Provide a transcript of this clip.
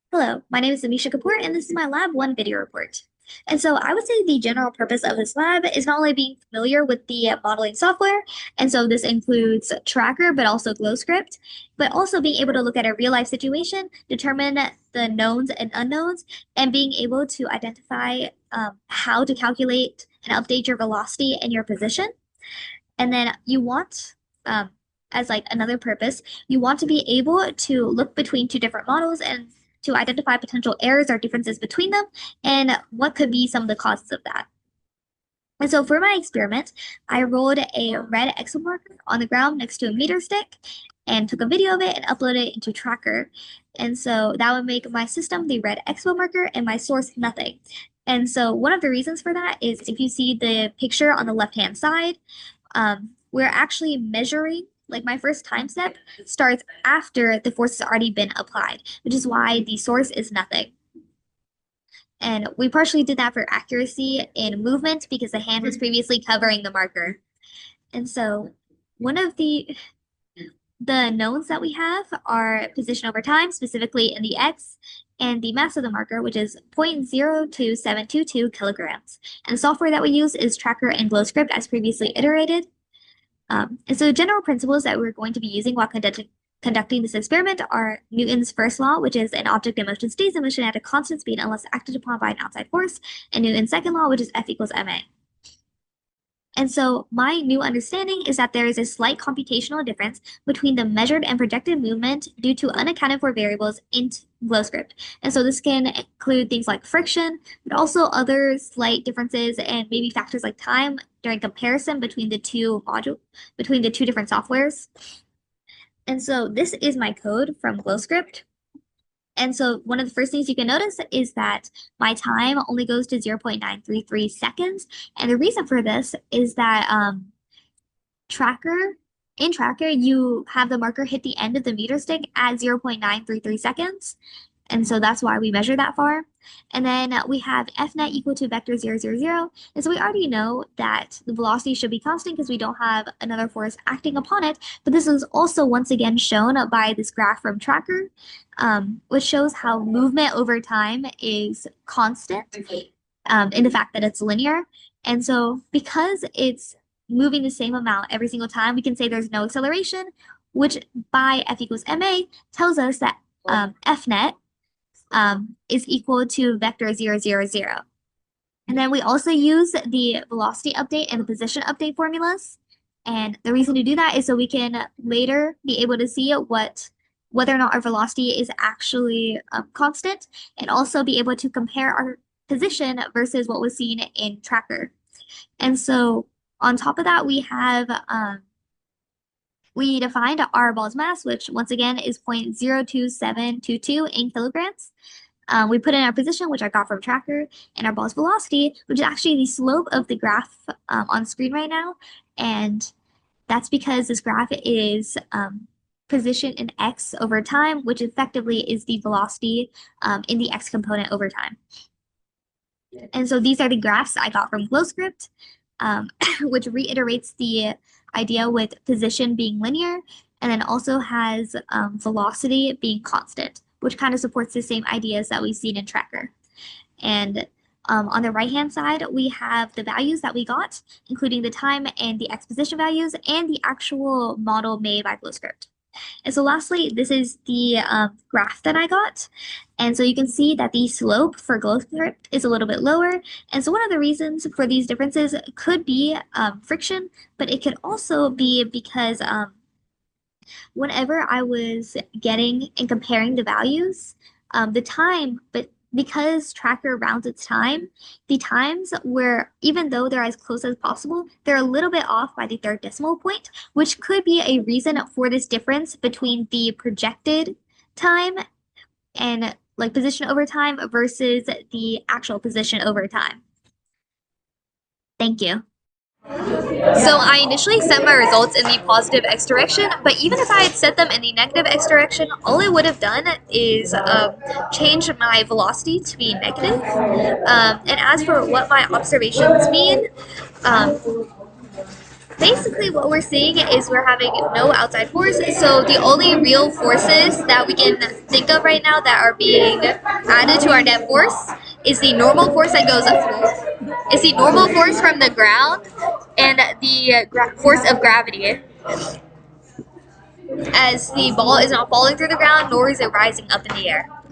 Hello, my name is Amisha Kapoor, and this is my Lab 1 video report. And so I would say the general purpose of this lab is not only being familiar with the modeling software, and so this includes Tracker, but also GlowScript, but also being able to look at a real life situation, determine the knowns and unknowns, and being able to identify how to calculate and update your velocity and your position. And then you want, as like another purpose, you want to be able to look between two different models and to identify potential errors or differences between them and what could be some of the causes of that. And so for my experiment, I rolled a red exo marker on the ground next to a meter stick and took a video of it and uploaded it into Tracker. And so that would make my system the red expo marker and my source nothing. And so one of the reasons for that is if you see the picture on the left-hand side, we're actually measuring, like my first time step starts after the force has already been applied, which is why the source is nothing. And we partially did that for accuracy in movement because the hand was previously covering the marker. And so one of the knowns that we have are position over time, specifically in the X, and the mass of the marker, which is 0.02722 kilograms. And the software that we use is Tracker and GlowScript as previously iterated. And so general principles that we're going to be using while conducting this experiment are Newton's first law, which is an object in motion stays in motion at a constant speed unless acted upon by an outside force, and Newton's second law, which is F equals ma. And so my new understanding is that there is a slight computational difference between the measured and projected movement due to unaccounted for variables in GlowScript. And so this can include things like friction, but also other slight differences and maybe factors like time during comparison between the two different softwares. And so this is my code from GlowScript. And so one of the first things you can notice is that my time only goes to 0.933 seconds. And the reason for this is that in Tracker, you have the marker hit the end of the meter stick at 0.933 seconds. And so that's why we measure that far. And then we have fnet equal to vector 0, 0, 0. And so we already know that the velocity should be constant because we don't have another force acting upon it. But this is also once again shown by this graph from Tracker, which shows how movement over time is constant in the fact that it's linear. And so because it's moving the same amount every single time, we can say there's no acceleration, which by F equals ma tells us that fnet is equal to vector 0, 0, 0. And then we also use the velocity update and the position update formulas. And the reason to do that is so we can later be able to see whether or not our velocity is actually constant, and also be able to compare our position versus what was seen in Tracker. And so on top of that, we defined our ball's mass, which once again is 0.02722 in kilograms. We put in our position, which I got from Tracker, and our ball's velocity, which is actually the slope of the graph on screen right now. And that's because this graph is position in X over time, which effectively is the velocity in the X component over time. And so these are the graphs I got from GlowScript, which reiterates the idea with position being linear, and then also has velocity being constant, which kind of supports the same ideas that we've seen in Tracker. And on the right-hand side, we have the values that we got, including the time and the X position values and the actual model made by GlowScript. And so lastly, this is the graph that I got. And so you can see that the slope for GlowScript is a little bit lower. And so one of the reasons for these differences could be friction, but it could also be because whenever I was getting and comparing the values, the time, but because Tracker rounds its time, the times were, even though they're as close as possible, they're a little bit off by the third decimal point, which could be a reason for this difference between the projected time and like position over time versus the actual position over time. Thank you. So I initially set my results in the positive X direction, but even if I had set them in the negative X direction, all I would have done is change my velocity to be negative. And as for what my observations mean, basically what we're seeing is we're having no outside forces. So the only real forces that we can think of right now that are being added to our net force is the normal force that goes through. It's the normal force from the ground and the force of gravity, as the ball is not falling through the ground, nor is it rising up in the air.